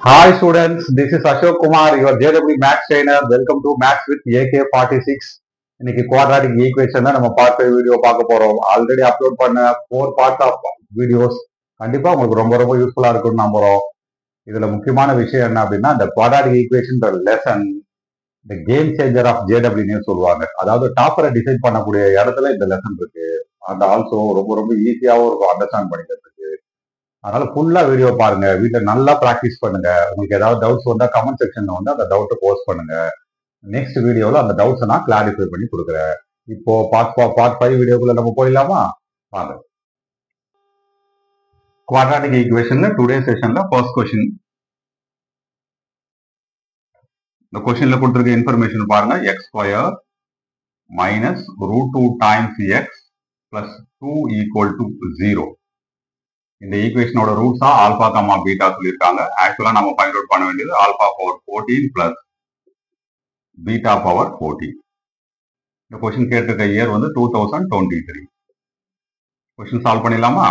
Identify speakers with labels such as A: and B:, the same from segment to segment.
A: Hi students, this is Ashok Kumar, your JW Maths trainer. Welcome to Maths with AK46. இன்னைக்கு quadratic equation தான் நம்ம part 5 video பார்க்க போறோம். Already upload பண்ண 4 part of videos கண்டிப்பா உங்களுக்கு ரொம்ப யூஸ்ஃபுல்லா இருக்கும்னு நம்புறோம். இதுல முக்கியமான விஷயம் என்ன அப்படின்னா இந்த quadratic equation லெசன் இந்த கேம் சேஞ்சர் ஆஃப் JW சொல்லுவாங்க. அதாவது டாப்பரை டிசைட் பண்ணக்கூடிய இடத்துல இந்த லெசன் இருக்கு. அண்ட் ஆல்சோ ரொம்ப ஈஸியாகவும் இருக்கும் அண்டர்ஸ்டாண்ட் பண்ணிக்கிறதுக்கு. அதனால ஃபுல்லா வீடியோ பாருங்க, வீட்டுல நல்லா பிராக்டிஸ் பண்ணுங்க. உங்களுக்கு ஏதாவது டவுட்ஸ் வந்தா கமெண்ட் செக்ஷன்ல வந்து அந்த டவுட்டை போஸ்ட் பண்ணுங்க. நெக்ஸ்ட் வீடியோல அந்த டவுட்ஸ் நான் கிளாரிஃபை பண்ணி கொடுக்குறேன். இப்போ பார்ட் 5 வீடியோக்குள்ள நம்ம போயிடலாமா? வாங்க. குவாட்ராட்டிக் ஈக்குவேஷன்ல டுடே செஷன்ல ஃபர்ஸ்ட் கொஸ்டின். இந்த கொஸ்டின்ல கொடுத்திருக்க இன்ஃபர்மேஷன் பாருங்க. X square minus √2 times x plus 2 equal to 0. இந்த ஈக்குவேஷனோட ரூட்ஸா ஆல்பா கமா பீட்டா சொல்லியிருக்காங்க. ஆக்சுவலா நம்ம ஃபைண்ட் அவுட் பண்ண வேண்டியது alpha power 14 plus beta power 14. இந்த கொஸ்டின் கேட்டிருக்க இயர் வந்து 2023. கொஸ்டின் சால்வ் பண்ணிடலாமா?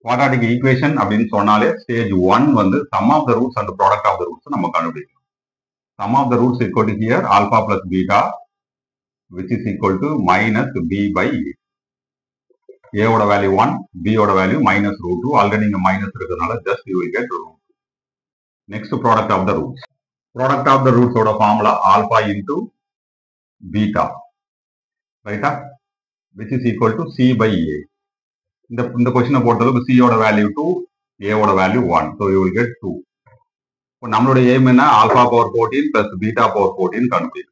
A: குவாட்ராட்டிக் ஈக்குவேஷன் அப்படின்னு சொன்னாலே ஸ்டேஜ் 1 வந்து sum of the roots and product of the roots நம்ம கண்டுபிடிக்கணும். Sum of the roots equal to here alpha plus beta which is equal to minus b by A ஓட value 1, B ஓட value minus √2. Already இங்க minus இருக்கிறதுனால just you will get √2. Next product of the roots. Product of the ரூட்ஸோட formula alpha into beta, ரைட்டா, which is equal to C by A. இந்த கொஸ்டினை பொறுத்தளவுக்கு C ஓட வேல்யூ 2, A ஓட value 1. So you will get 2. இப்போ நம்மளுடைய aim என்ன? Alpha power 14 plus beta power 14 கண்டுபிடிக்கும்.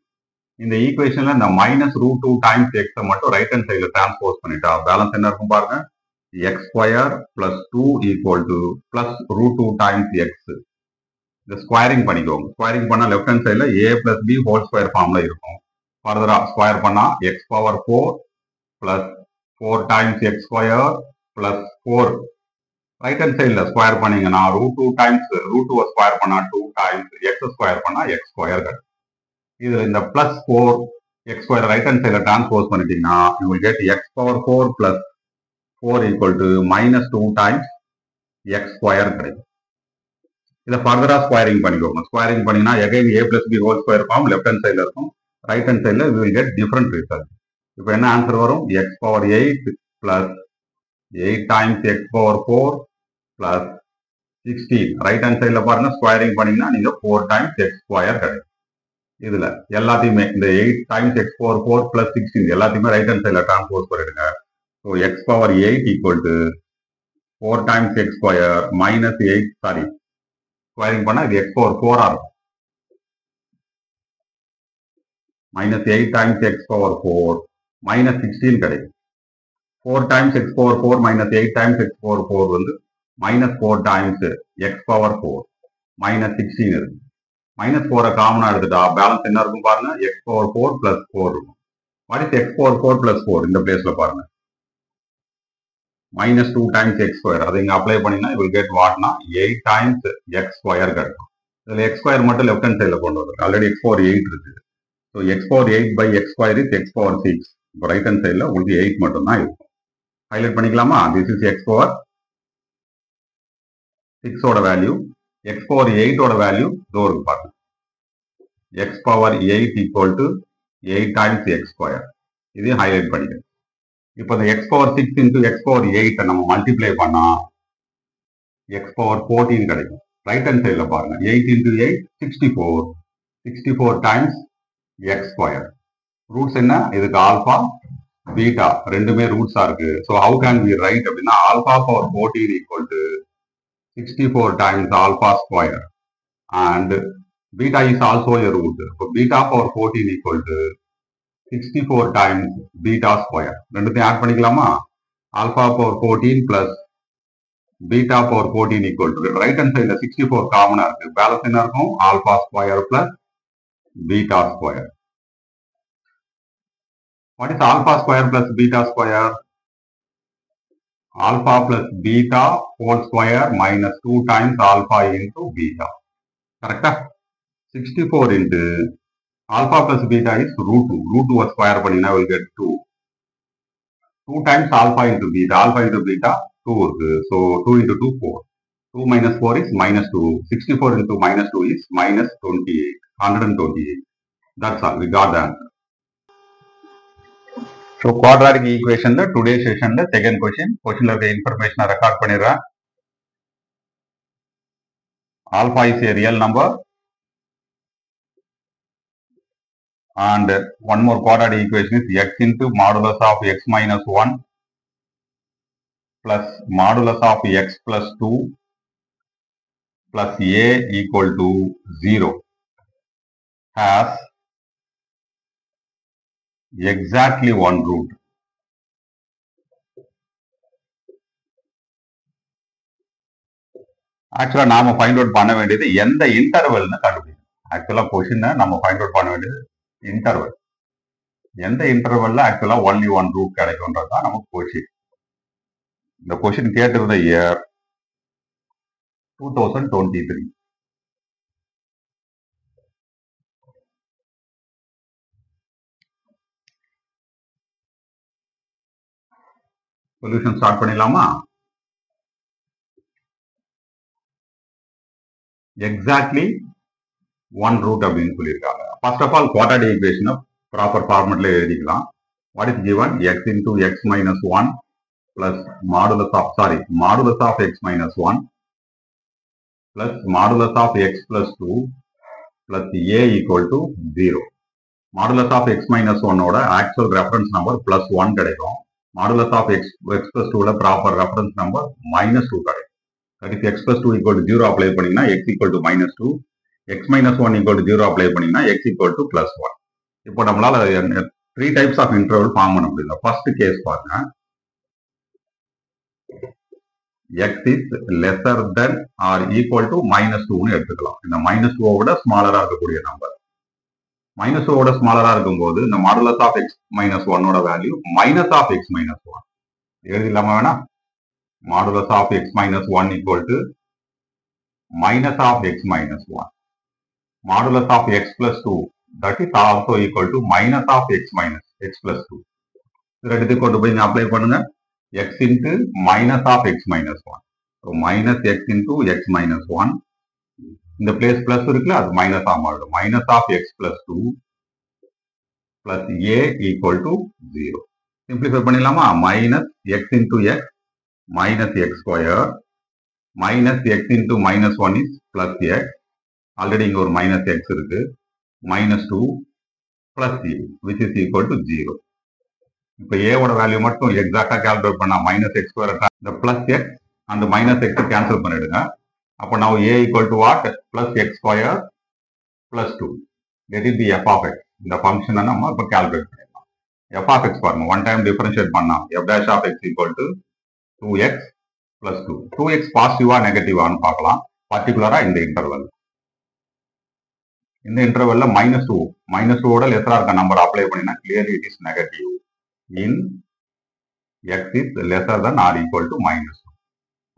A: இந்த ஈக்குவேஷன்ல இந்த மைனஸ் √2 டைம்ஸ் எக்ஸை மட்டும் ரைட் ஹேண்ட் சைட்ல டிரான்ஸ்போஸ் பண்ணிட்டா பேலன்ஸ் என்ன இருக்கும் பாருங்க. X square plus 2 equal to plus √2 times X. இந்த ஸ்கொயரிங் பண்ணிக்கோங்க. ஸ்கொயரிங் பண்ணா லெஃப்ட் ஹேண்ட் சைட்ல A plus B whole square ஃபார்ம்ல இருக்கும். ஃபர்தரா ஸ்கொயர் பண்ணா X power 4 plus 4 times x square plus 4. Right hand சைட்ல ஸ்கொயர் பண்ணீங்கன்னா √2 டைம்ஸ் √2 ஸ்கொயர் பண்ணா 2 டைம்ஸ் எக்ஸ் ஸ்கொயர் பண்ணா எக்ஸ் ஸ்கொயர் கிடைக்கும். இதுல இந்த plus 4 x square right hand சைட்ல டிரான்ஸ்போஸ் பண்ணிட்டீங்கன்னா you will get x power 4 plus 4 equal to minus 2 times x square கிடைக்கும். இதை ஃபர்தரா ஸ்கொயரிங் பண்ணிக்கோங்க. ஸ்கொயரிங் பண்ணீங்கன்னா again A plus B whole square form left hand சைட்ல இருக்கும். ரைட் ஹேண்ட் சைட்ல you will get different result. இப்போ என்ன ஆன்சர் வரும்? X power 8 plus 8 times x power 4 plus 16. Right hand சைட்ல பாருங்க, ஸ்கொயரிங் பண்ணீங்கன்னா நீங்க 4 டைம்ஸ் எக்ஸ் ஸ்கொயர் கிடைக்கும். இதுல எல்லாத்தையுமே இந்த 8 டைம்ஸ் எக்ஸ் பவர் 4 பிளஸ் 16 எல்லாத்தையுமே ரைட் ஹேண்ட் சைட்ல டிரான்ஸ்போஸ் பண்ணிடுங்க. So x power 8 equal to 4 times x square minus 8, sorry squaring பண்ணா இது எக்ஸ் பவர் 4 இருக்கும். Minus 8 times x power 4 minus 16 கிடைக்கும். 4 times x power 4 minus 8 times x power 4 வந்து minus 4 times x power 4 minus 16 இருக்கு. Minus 4 காமனா எடுத்துட்டா balance என்ன இருக்கும் பாருங்க. எக்ஸ் பவர் 4 பிளஸ் 4 இருக்கும். What is x power 4 plus 4? இந்த பிளேஸ்ல பாருங்க மைனஸ் 2 டைம்ஸ் எக்ஸ் ஸ்கொயர். அதை இங்க அப்ளை பண்ணீங்கன்னா யூ வில் கெட் வாட்னா 8 டைம்ஸ் எக்ஸ் ஸ்கொயர் கிடைக்கும். இதுல எக்ஸ் ஸ்கொயர் மட்டும் லெஃப்ட் ஹேண்ட் சைட்ல கொண்டு வரும். ஆல்ரெடி எக்ஸ் பவர் 8 இருக்கு. So x power 8 by x square is x power 6. இப்போ ரைட் ஹேண்ட் சைட்ல உங்களுக்கு 8 மட்டும் தான் இருக்கும். ஹைலைட் பண்ணிக்கலாமா? திஸ் இஸ் எக்ஸ் பவர் 6 ஓட வேல்யூ. எக்ஸ் பவர் 8 ஓட வேல்யூ இதோ இருக்கு பாருங்க. x power 8 equal to 8 times x square. இதையும் ஹைலைட் பண்ணிக்கிறேன். இப்போ இந்த x power 6 into x power 8 நம்ம மல்டிப்ளை பண்ணா x power 14 கிடைக்கும். ரைட் ஹேண்ட் சைட்ல பாருங்க 8 into 8 64. 64 times x square. Roots என்ன? இதுக்கு ஆல்பா பீட்டா ரெண்டுமே ரூட்ஸா இருக்கு. So how can we write அப்படின்னா alpha power 14 equal to 64 times alpha square and beta is also a root. So beta power 14 equal to 64 times beta square. ரெண்டுத்தையும் add பண்ணிக்கலாமா? alpha power 14 plus beta power 14 equal to right hand சைட்ல 64 காமனா இருக்கு. Balance என்ன இருக்கும்? alpha square plus beta square. What is alpha square plus beta square? Alpha plus beta whole square minus 2 times alpha into beta. Correct? 64 into alpha plus beta is √2. √2 square பண்ணீங்கன்னா will get 2. 2 times alpha into beta. Alpha into beta 2 இருக்கு. So 2 into 2 4. 2 minus 4 is minus 2. 64 into minus 2 is minus 28. 128. That's all. We got the answer. So quadratic equation the today's session the second question. Question la information record panira. Alpha is a real number. And one more quadratic equation is x into modulus of x minus 1 plus modulus of x plus 2 plus a equal to 0 has exactly one root. Actually, நாம find out பண்ண வேண்டியது எந்த இன்டர்வல்னு கண்டுபிடிக்கணும். ஆக்சுவலா கொஸ்டினை நம்ம find out பண்ண வேண்டியது இன்டர்வல். எந்த இன்டர்வல்ல ஆக்சுவலா ஒன்லி ஒன் ரூட் கிடைக்கும்ன்றது தான் நமக்கு கொஸ்டின். இந்த கொஸ்டின் கேட்டிருந்த இயர் 2023. சொல்யூஷன் ஸ்டார்ட் பண்ணிடலாமா? எக்ஸாக்ட்லி ஒன் ரூட் அப்படின்னு சொல்லியிருக்காங்க. ஃபர்ஸ்ட் ஆஃப் ஆல் குவாட்ராட்டிக் ஈக்குவேஷனை ப்ராப்பர் ஃபார்மெட்ல எழுதிக்கலாம். What is given x into x minus 1 plus modulus of x minus 1 plus modulus of x plus 2 plus a equal to 0. Modulus of x minus 1 ஓட actual reference number plus 1 கிடைக்கும். Modulus of x plus 2 ல proper reference number minus 2 கிடைக்கும். That is x plus 2 equal to 0 apply பண்ணீங்கன்னா x equal to minus 2, x minus 1 equal to 0 apply பண்ணீங்கன்னா x equal to plus 1. இப்போ நம்மளால 3 types of interval form பண்ண முடியல. First case பாருங்க, x is lesser than or equal to minus 2னு எடுத்துக்கலாம். இந்த minus 2 விட ஸ்மாலரா இருக்கக்கூடிய நம்பர். minus 2 விட ஸ்மாலரா இருக்கும்போது இந்த modulus of x minus 1 ஓட value minus of x minus 1 எழுதிடலாமா வேணா? Modulus of x minus 1 equal to minus of x minus 1. Modulus of x plus 2, that is also equal to minus of x minus x plus 2. இது ரெண்டுத்தையும் கொண்டு போய் apply பண்ணுங்க. x into minus of x minus 1. So minus x into x minus 1. இந்த place plus இருக்குல்ல, அது minus ஆக மாறும். minus of x plus 2 plus a equal to 0. Simplify பண்ணிடலாமா? minus x into x minus x square minus x into minus 1 is plus x. Already இங்க ஒரு minus x இருக்கு. minus 2 plus a which is equal to 0. இப்போ a ஓட value மட்டும் எக்ஸாக்டா calculate பண்ணா minus x square இந்த plus x and minus x cancel பண்ணிடுங்க. அப்போ now a equal to what? plus x square plus 2. That is the f of x. இந்த ஃபங்க்ஷனை நம்ம இப்போ கால்குலேட் பண்ணிடலாம். f of x பாருங்க, ஒன் டைம் டிஃபரன்ஷியேட் பண்ணா f dash of x equal to 2x plus 2. 2x பாசிட்டிவா நெகட்டிவான்னு பார்க்கலாம். பர்டிகுலரா இந்த இன்டர்வல்ல minus 2 ஓட லெஸரா இருக்க நம்பர் அப்ளை பண்ணினா clearly it is negative in x is lesser than or equal to minus 2.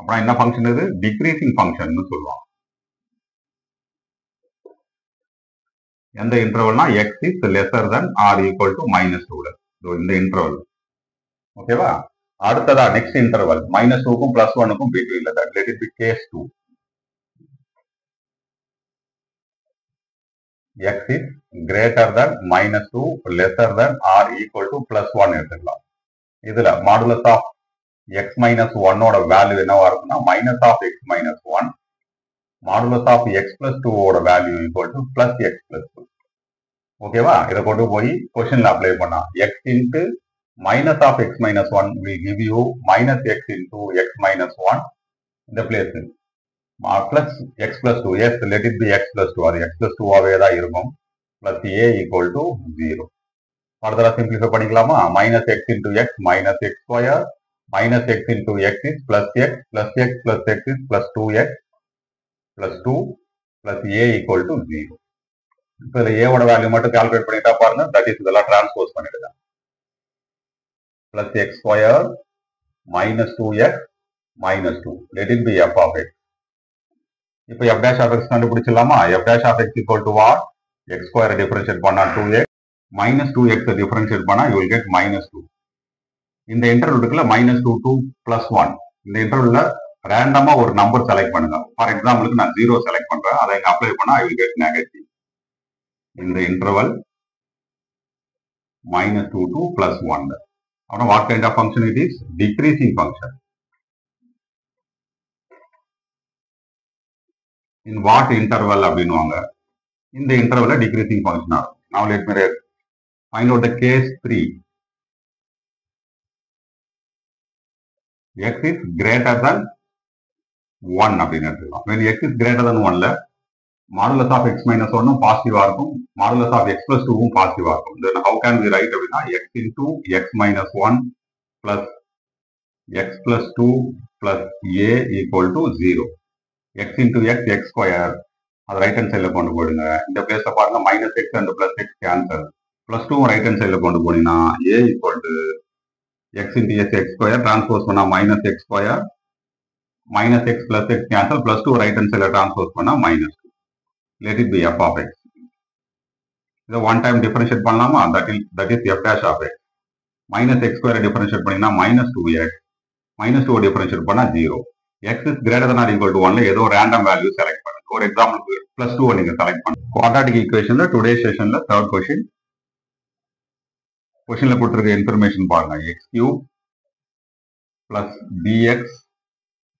A: அப்புறம் என்ன ஃபங்க்ஷன் இது? டிக்ரீசிங் ஃபங்க்ஷன் சொல்லுவாங்க. எந்த இன்டர்வல்னா x is lesser than or equal to minus 2. இந்த இன்டர்வல் ஓகேவா? அடுத்ததா next interval minus 2க்கும் plus 1க்கும் பிட்வீன்ல that let it be case 2. x is greater than minus 2 lesser than or equal to plus 1 எடுத்துக்கலாம். இதுல modulus of x minus 1 ஓட value என்னவா இருக்குன்னா minus of x minus 1. modulus of x plus 2 ஓட value equal to plus x plus 2. ஓகேவா? இதை கொண்டு போய் கொஸ்டின்ல அப்ளை பண்ணா x into minus of x minus 1 will give you minus x into x minus 1 இந்த place plus x plus 2. yes, let it be x plus 2. அது x plus 2 ஆவே தான் இருக்கும். plus a equal to 0. ஃபர்தரா simplify பண்ணிக்கலாமா? minus x into x minus x square minus x into x is plus x plus x plus x is plus 2x plus 2 plus a equal to 0. இப்போ இதில் a ஓட value மட்டும் calculate பண்ணிட்டா பாருங்க. That is இதெல்லாம் transpose பண்ணிடுங்க. plus x square minus 2x minus 2. let it be f of x. இப்போ f dash of x கண்டுபிடிச்சிடலாமா? f dash of x equal to what? x square differentiate பண்ணா 2x minus 2x differentiate பண்ணா you will get minus 2. இந்த interval இருக்குல்ல minus 2 to plus 1. இந்த இன்டர்வல்ல ரேண்டமா ஒரு number select பண்ணுங்க. For எக்ஸாம்பிளுக்கு நான் 0 செலக்ட் பண்றேன். அதை இங்க அப்ளை பண்ணா ஐ வில் கெட் நெகட்டிவ். இந்த இன்டர்வல் -2 to +1. அப்புறம் what kind of function it is? Decreasing function. In what interval அப்படின்னுவாங்க. இந்த இன்டர்வல்ல டிக்ரீசிங் ஃபங்க்ஷன் ஆகும். Now let me find out the case 3. X is greater than 1 அப்படின்னு எடுத்துக்கலாம். When x is greater than 1ல modulus of x minus 1 பாசிட்டிவா இருக்கும், modulus of x plus 2 பாசிட்டிவா இருக்கும். Then how can we write அப்படின்னா x into x minus 1 plus x plus 2 plus a equal to 0. x into x, x square. அது right hand சைட்ல கொண்டு போயிடுங்க. இந்த பிளேஸ்ல பாருங்க -x and +x cancel. +2 right hand சைட்ல கொண்டு போனீங்கன்னா a equal to x into s, x square. Transpose பண்ணா -x square. -x plus x cancel. +2 right hand சைட்ல டிரான்ஸ்போஸ் பண்ணா -2. Let it be f of x. இதை ஒன் டைம் டிஃபரன்ஷியேட் பண்ணலாமா? that is f dash of x. -x square differentiate பண்ணீங்கன்னா -2x. -2 differentiate பண்ணா 0. x is greater than or equal to 1ல ஏதோ random value select பண்ணுங்க. ஒரு எக்ஸாம்பிளுக்கு +2 நீங்க செலக்ட் பண்ணுங்க. குவாட்ராட்டிக் ஈக்குவேஷன்ல டுடே செஷன்ல தேர்ட் கொஸ்டின். கொஸ்டின்ல கொடுத்திருக்க இன்ஃபர்மேஷன் பாருங்க. x³ plus bx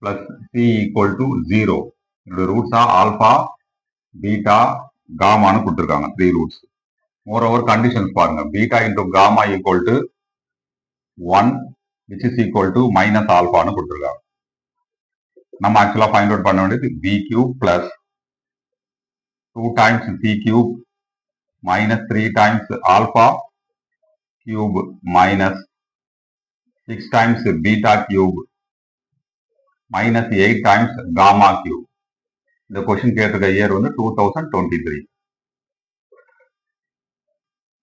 A: plus c equal to 0. இதோட ரூட்ஸ் ஆல்பா, பீட்டா, காமான்னு கொடுத்திருக்காங்க. 3 ரூட்ஸ். மோரோவர் கண்டிஷன்ஸ் பாருங்க. Beta into gamma equal to 1 which is equal to minus ஆல்பான்னு கொடுத்திருக்காங்க. நம்ம ஆக்சுவலா ஃபைண்ட் அவுட் பண்ண வேண்டியது b³ plus 2 times c³ minus 3 times alpha cube minus 6 times beta cube minus 8 times gamma cube. இந்த question கேட்டிருக்க year வந்து 2023.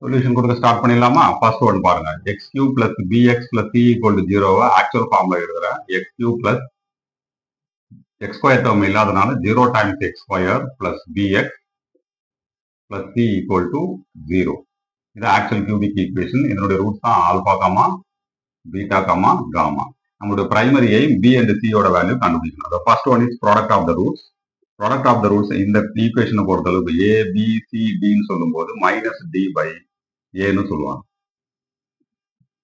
A: சொல்யூஷன் கொடுக்க ஸ்டார்ட் பண்ணிடலாமா? ஃபர்ஸ்ட் ஒன் பாருங்க. x³ plus bx plus c equal to 0 actual ஃபார்ம்ல எழுதுறேன். x³ plus x square term இல்லாதனால 0 times x square plus bx plus c equal to 0. இது ஆக்சுவல் கியூபிக் ஈக்குவேஷன். இதனுடைய ரூட்ஸ் தான் alpha gamma, beta gamma, gamma. நம்மளுடைய primary aim b and c யோட value கண்டுபிடிக்கணும். The first one is product of the roots. Product of the roots இந்த ஈக்குவேஷனை பொறுத்தளவுக்கு a, b, c, d ன்னு சொல்லும்போது -d by a ன்னு சொல்லுவாங்க.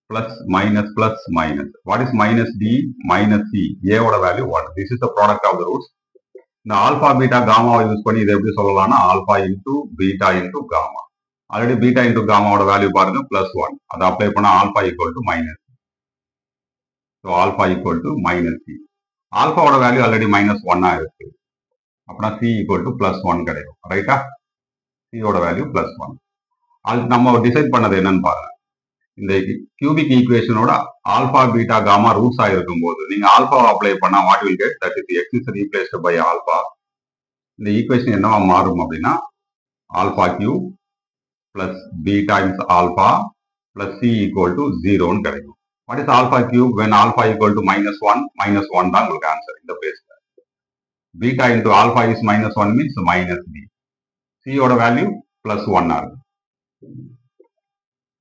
A: plus minus. What is -d? -c. a ஓட value 1. This is the product of the roots. இந்த alpha, beta, காமாவை யூஸ் பண்ணி இதை எப்படி சொல்லலாம்னா alpha into beta into gamma. Already beta into காமாவோட வேல்யூ பாருங்க +1. அதை அப்ளை பண்ணா alpha equal to minus. So alpha equal to -c. ஆல்பாவோட வேல்யூ ஆல்ரெடி -1 இருக்கு. அப்படின்னா c ஈக்குவல் டு +1 கிடைக்கும். ரைட்டா? c ஓட வேல்யூ +1. அதுக்கு நம்ம டிசைட் பண்ணது என்னன்னு பாருங்க. இந்த கியூபிக் ஈக்குவேஷனோட ஆல்பா, பீட்டா, காமா ரூட்ஸ் ஆகிருக்கும் போது நீங்க ஆல்பாவை அப்ளை பண்ணா what will get? That is x is replaced by alpha. இந்த ஈக்குவேஷன் என்னவா மாறும் அப்படின்னா alpha cube plus b times alpha plus c equal to 0ன்னு கிடைக்கும். What is alpha cube? when alpha equal to -1 தான் உங்களுக்கு ஆன்சர் இந்த பிளேஸ்ல. Beta into alpha is -1 means -b. c யோட வேல்யூ +1 இருக்கு.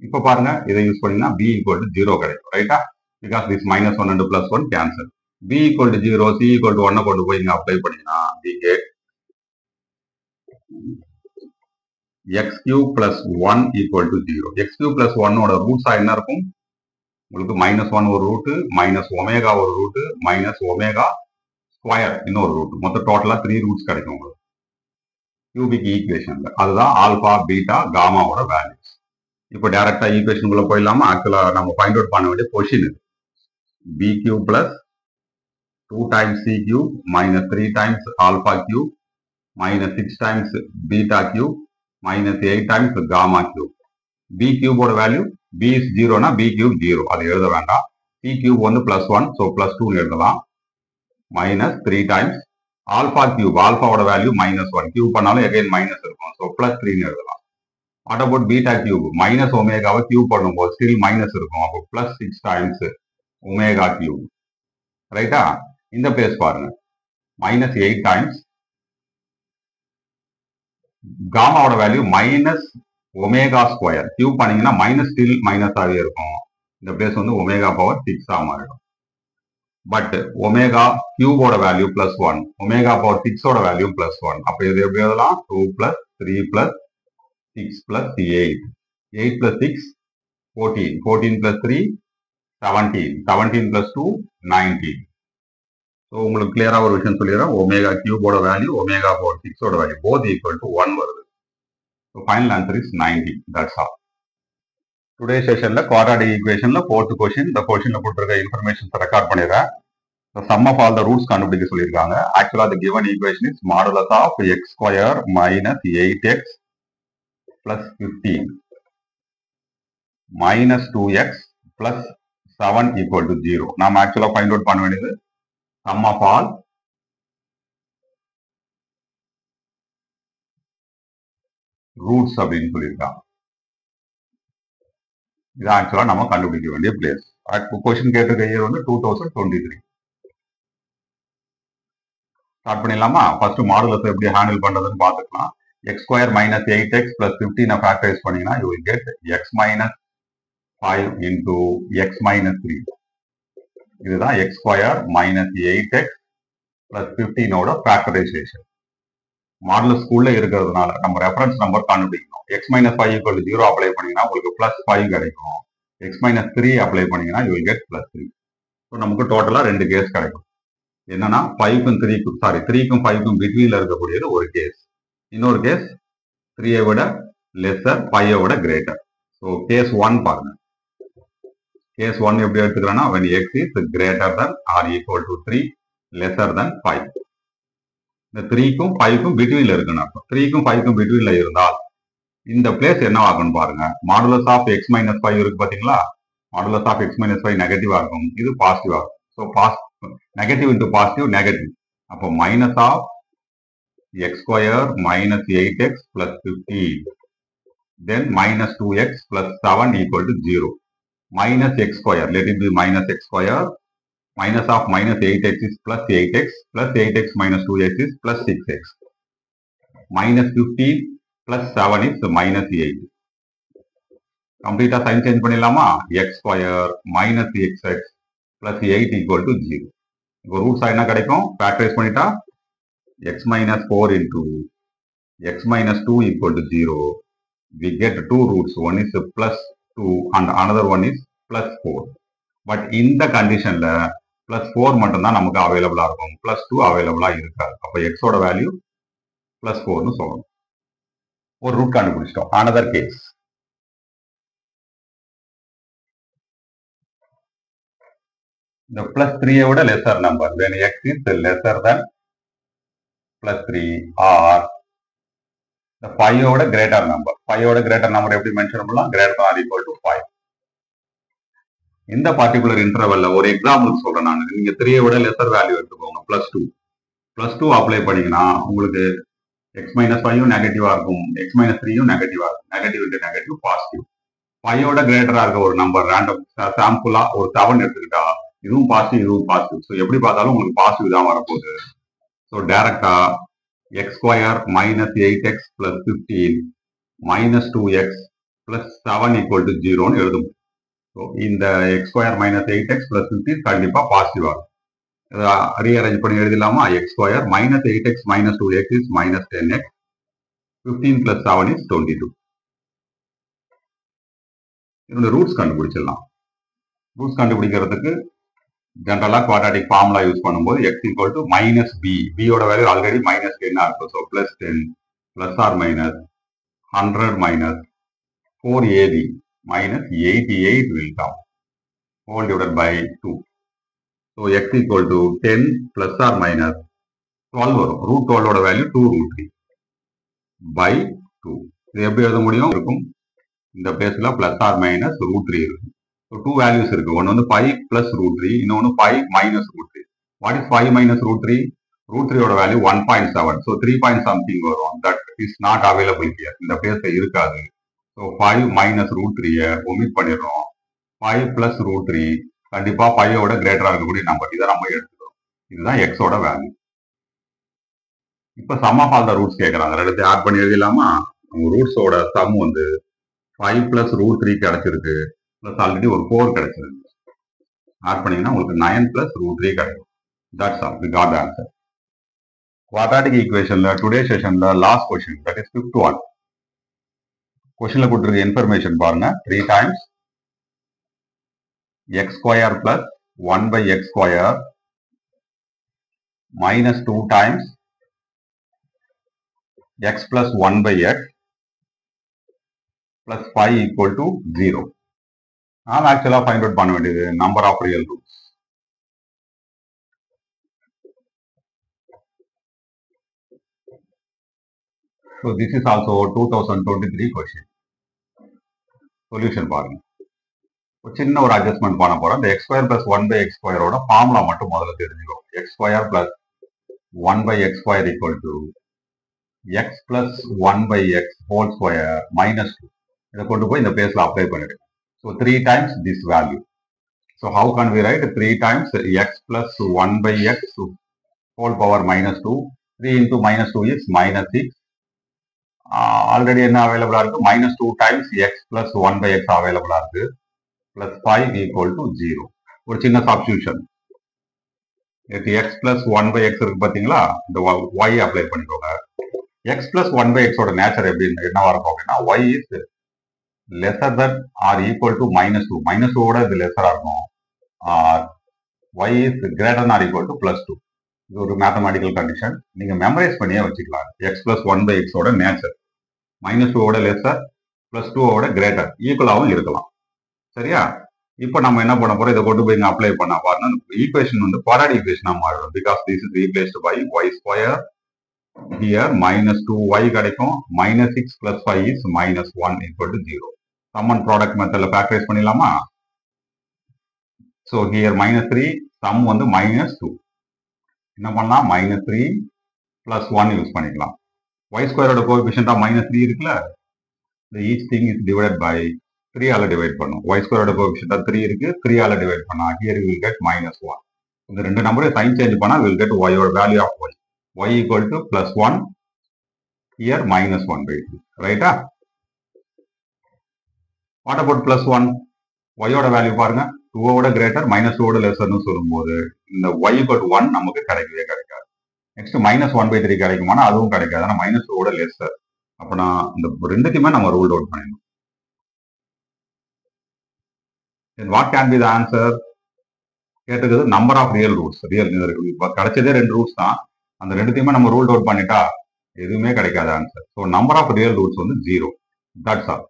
A: இப்போ பாருங்க, இதை யூஸ் பண்ணீங்கன்னா b equal to 0 கிடைக்கும். ரைட்டா? Because this -1 and +1 cancel. b equal to 0, c equal to 1 கொண்டு போய் இங்க அப்ளை பண்ணீங்கன்னா we get x³ plus 1 equal to 0. x³ plus 1 ஓட ரூட்ஸா என்ன இருக்கும்? உங்களுக்கு -1 ஒரு ரூட்டு, -ஒமேகா ஒரு ரூட்டு, -ஒமேகா ஸ்கொயர் இன்னொரு ரூட். மொத்த டோட்டலா 3 ரூட்ஸ் கிடைக்கும் உங்களுக்கு கியூபிக் ஈக்குவேஷன்ல. அதுதான் ஆல்பா, பீட்டா, காமாவோட வேல்யூஸ். இப்போ டைரக்டா ஈக்குவேஷனுக்குள்ள போயிடலாமா? ஆக்சுவலா நம்ம ஃபைண்ட் அவுட் பண்ண வேண்டிய பொசிஷன் இது. b³ plus 2 times c³ minus 3 times alpha cube minus 6 times beta cube minus 8 times gamma cube. b cube ஓட value b is 0னா b cube 0. அது எழுத வேண்டாம். c cube வந்து +1, ஸோ +2 எழுதலாம். minus 3 times alpha cube. ஆல்பாவோட value -1. Cube பண்ணாலும் again minus இருக்கும். So +3 எழுதலாம். What about beta cube? Minus ஒமேகாவை கியூப் பண்ணும்போது ஸ்டில் மைனஸ் இருக்கும். அப்போ +6 times ஒமேகா கியூப். ரைட்டா? இந்த பிளேஸ் பாருங்க. -8 times காமாவோட வேல்யூ -ஒமேகா ஸ்கொயர். கியூப் பண்ணீங்கன்னா மைனஸ் ஸ்டில் மைனஸ் ஆகவே இருக்கும். இந்த பிளேஸ் வந்து ஒமேகா பவர் 6 மாறிடும். பட் ஒமேகா கியூபோட வேல்யூ பிளஸ் 1, ஒமேகா பவர் 6ஓட வேல்யூ பிளஸ் 1. அப்ப இது எப்படி எழுதலாம்? 2 plus 3 plus 6 plus 8. 8 plus 6 14, 14 plus 3 17, 17 plus 2 19. So உங்களுக்கு கிளியரா ஒரு விஷயம் சொல்லிடுறேன். ஒமேகா கியூபோட வேல்யூ ஒமேகா பவர் 6ஓட வேல்யூ போத் ஈக்குவல் டு 1 வருது. So final answer is 90. That's all. Today செஷன்ல குவாட்ராட்டிக் ஈக்குவேஷன்ல 4th கொஸ்டின். இந்த கொஸ்டின்ல கொடுத்துருக்க இன்ஃபர்மேஷன்ஸ் ரெக்கார்ட் பண்ணிடுறேன். Sum of all the roots கண்டுபிடிக்க சொல்லியிருக்காங்க. ஆக்சுவலா the given equation is modulus of x square minus 8x plus 15 minus 2x plus 7 equal to 0. நாம ஆக்சுவலா ஃபைண்ட் அவுட் பண்ண வேண்டியது சம் ஆஃப் ஆல் ரூட்ஸ் அப்படின்னு சொல்லியிருக்காங்க. இது ஆக்சுவலா நம்ம கண்டுபிடிக்க வேண்டிய பிளேஸ். கொஸ்டின் கேட்டிருக்க இயர் வந்து 2023. ஸ்டார்ட் பண்ணிடலாமா? ஃபர்ஸ்ட் மாடுலஸ் எப்படி ஹேண்டில் பண்றதுன்னு பார்த்துக்கலாம். X square minus 8x plus 15 factorise பண்ணீங்கன்னா you will get x minus 5 into x minus 3. இதுதான் x square minus 8x plus 15ஓட ஃபேக்டரைசேஷன். மாடுலஸ் ஸ்கூல்ல இருக்கிறதுனால நம்ம ரெஃபரன்ஸ் நம்பர் கண்டுபிடிக்கணும். X minus 5 equal to 0 apply பண்ணீங்கன்னா உங்களுக்கு பிளஸ் 5 கிடைக்கும். எக்ஸ் மைனஸ் 3 அப்ளை பண்ணீங்கன்னா you will get plus 3. So நமக்கு டோட்டலா 2 கேஸ் கிடைக்கும். என்னன்னா 5க்கும் 3க்கும் 3க்கும் 5க்கும் பிட்வீன்ல இருக்கக்கூடியது ஒரு கேஸ். இன்னொரு கேஸ் 3ஐ விட லெஸ்ஸர் 5ஐ விட கிரேட்டர். ஸோ கேஸ் 1 பாருங்க. கேஸ் 1 எப்படி எடுத்துக்கிறேன்னா when x is greater than or equal to 3 lesser than 5. இந்த 3க்கும் 5க்கும் பிட்வீன்ல இருக்குன்னு அர்த்தம். 3க்கும் 5க்கும் பிட்வீன்ல இருந்தால் இந்த பிளேஸ் என்ன ஆகும்னு பாருங்க. மாடுலஸ் ஆஃப் எக்ஸ் மைனஸ் 5 இருக்கு பாத்தீங்களா? மாடுலஸ் ஆஃப் எக்ஸ் மைனஸ் 5 நெகட்டிவா இருக்கும், இது பாசிட்டிவா இருக்கும். So negative into positive negative. அப்போ minus of x square minus 8x plus 15 then minus 2x plus 7 equal to 0. Minus x square, let it be minus x square. Minus of minus 8x is plus 8x plus 8x minus 2x is plus 6x. Minus 15 plus 7 is minus 8. Complete sign change பண்ணிடலாமா? x square minus xx plus 8 equal to 0. இப்போ roots என்ன கிடைக்கும்? Factorise பண்ணிட்டா x minus 4 into x minus 2 equal to 0. We get two roots. One is plus 2 and another one is plus 4. But இந்த கண்டிஷன்ல plus 4 மட்டும் தான் நமக்கு அவைலபிளா இருக்கும், பிளஸ் 2 அவைலபிளா இருக்காது. அப்ப எக்ஸோட வேல்யூ பிளஸ் 4னு சொல்லணும். ஒரு ரூட் கண்டுபிடிச்சிட்டோம். Another case. இந்த பிளஸ் 3ஐ விட lesser number when x is lesser than plus 3 or the 5ஓட கிரேட்டர் நம்பர். 5ஓட கிரேட்டர் நம்பர் எப்படி மென்ஷன் பண்ணலாம்? Greater than or equal to 5. இந்த பர்டிகுலர் இன்டர்வல்ல ஒரு எக்ஸாம்பிள் சொல்றேன் நான். நீங்க 3ஐ விட லெசர் வேல்யூ எடுத்துக்கோங்க, பிளஸ் 2. பிளஸ் 2 அப்ளை பண்ணீங்கன்னா உங்களுக்கு எக்ஸ் மைனஸ் 5ம் நெகட்டிவா இருக்கும், எக்ஸ் மைனஸ் 3யும் நெகட்டிவா இருக்கும். Negative into negative positive. 5ஓட கிரேட்டரா இருக்க ஒரு நம்பர் ரேண்டம் சாம்பிளா ஒரு 7 எடுத்துக்கிட்டா இதுவும் பாசிட்டிவ் இதுவும் பாசிட்டிவ். ஸோ எப்படி பார்த்தாலும் உங்களுக்கு பாசிட்டிவ் தான் வரப்போகுது. ஸோ டைரக்டா x square minus 8x plus 15 minus 2x plus 7 equal to 0ன்னு எழுதும். ஸோ இந்த X square minus 8x plus 15 கண்டிப்பா பாசிட்டிவ் ஆகும். இதை ரீஅரேஞ்ச் பண்ணி எழுதிடலாமா? X square minus 8x minus 2x is minus 10x 15 plus 7 is 22. இதோட ரூட்ஸ் கண்டுபிடிச்சிடலாம். ரூட்ஸ் கண்டுபிடிக்கிறதுக்கு ஜென்ரலா குவாட்ராட்டிக் ஃபார்முலா யூஸ் பண்ணும்போது x equal to minus b. பியோட வேல்யூ ஆல்ரெடி மைனஸ் 10 இருக்கும். So plus 10 plus or minus 100 minus 4ab minus 88 will come whole divided by 2. So x equal to 10 plus or minus 12 வரும். root 12 ஓட value 2 root 3 by 2. இது எப்படி எழுத முடியும்? இருக்கும் இந்த பிளேஸ்ல பிளஸ் ஆர் மைனஸ் ரூட் 3 இருக்கும். ஸோ 2 வேல்யூஸ் இருக்கு. ஒன்னு வந்து 5 பிளஸ் ரூட் 3, இன்னொன்னு 5 minus root 3. What is 5 minus root 3? Root 3 ஓட வேல்யூ 1.7. ஸோ 3 பாயிண்ட் சம்திங் வரும். That is not available here. இந்த பிளேஸ்ல இருக்காது. ஸோ 5 மைனஸ் ரூட் 3 ஒமிட் பண்ணிடுறோம். 5 பிளஸ் ரூட் 3 கண்டிப்பா 5ஓட கிரேட்டரா இருக்கக்கூடிய நம்பர். இதை நம்ம எடுத்துக்கிறோம். இதுதான் எக்ஸோட வேல்யூ. இப்ப sum of all the roots கேட்கறாங்க. ரெண்டு ஆட் பண்ணி எழுதிடலாமா? ரூட்ஸோட சம் வந்து 5 பிளஸ் ரூட் 3 கிடைச்சிருக்கு, பிளஸ் ஆல்ரெடி ஒரு 4 கிடைச்சிருக்கு. ஆட் பண்ணீங்கன்னா உங்களுக்கு 9 plus root 3 கிடைக்கும். That's all. We got the answer. Quadratic equation today session last question, that is fifth one. Questionல கொடுத்திருக்க information பாருங்க. 3 times x square plus 1 by x square minus 2 times x plus 1 by x plus 5 equal to 0. நாம் actually find out பண்ண வேண்டியது number of real roots. So this is also 2023 question. Solution பாருங்க. ஒரு சின்ன ஒரு adjustment பண்ண போறோம். இந்த x square plus 1 by x square ஓட formula மட்டும் முதல்ல தெரிஞ்சுக்கோ. x square plus 1 by x square equal to x plus 1 by x whole square minus 2. இதை கொண்டு போய் இந்த பிளேஸ்ல அப்ளை பண்ணிடுங்க. So 3 times this value. So how can we write 3 times x plus 1 by x whole power minus 2. 3 into minus 2 is minus 6. Already என்ன available இருக்கு? Minus 2 times x plus 1 by x available இருக்கு. Plus 5 equal to 0. ஒரு சின்ன substitution. x plus 1 by x இருக்கு பாத்தீங்களா? இந்த y apply பண்ணிக்கோங்க. x plus 1 by x ஓட நேச்சர் என்னவா இருக்கும் அப்படின்னா y is lesser than or equal to minus 2. Minus 2 ஓட இது lesser இருக்கும். y is greater than or equal to plus 2. இது ஒரு மேத்தமேட்டிக்கல் கண்டிஷன். நீங்க மெமரைஸ் பண்ணியே வச்சுக்கலாம். x plus 1 by x ஓட நேச்சர் minus 2 ஓட lesser plus 2 ஓட greater ஈக்குவலாகவும் இருக்கலாம். சரியா? இப்போ நம்ம என்ன பண்ண போறோம்? இதை கொண்டு போய் அப்ளை பண்ண பாருங்க. ஈக்குவேஷன் வந்து குவாட்ராட்டிக் ஈக்குவேஷனா மாறும். Because this is replaced by y square. Here minus 2y கிடைக்கும். minus 6 plus 5 is minus 1 equal to 0. Common product மெத்தட்ல ஃபேக்டரைஸ் பண்ணிடலாமா? ஸோ ஹியர் minus 3 சம் வந்து minus 2. என்ன பண்ணலாம்? minus 3 plus 1 யூஸ் பண்ணிக்கலாம். y ஸ்கொயரோட கோஎஃபிஷியன்டா minus 3 இருக்குல்ல? Each thing is divided by 3 ஆல டிவைட் பண்ணும். y ஸ்கொயரோட கோஎஃபிஷியன்டா 3 இருக்கு. 3 ஆல டிவைட் பண்ணா here you will get minus 1. இந்த ரெண்டு நம்பரையும் சைன் சேஞ்ச் பண்ணா வில் கெட் y ஓட value of y. y equal to plus 1. Here minus 1 by 3. Right? What about plus 1? y ஓட வேல்யூ பாருங்க. 2 ஓட கிரேட்டர் minus 2 ஓட லெசர்னு சொல்லும்போது இந்த y equal to 1 நமக்கு கிடைக்கவே கிடைக்காது. நெக்ஸ்ட் minus 1 by 3 கிடைக்குமானா அதுவும் கிடைக்காது. ஆனா minus 2 ஓட லெசர். அப்பனா இந்த ரெண்டுத்தையுமே நம்ம ரூல் அவுட் பண்ணிடணும். Then what can be the answer? கேட்டது number of real roots. கிடைச்சதே ரெண்டு ரூட்ஸ் தான். அந்த ரெண்டுத்தையுமே நம்ம ரூல் அவுட் பண்ணிட்டா எதுவுமே கிடைக்காத answer. So number of real roots வந்து 0. That's all.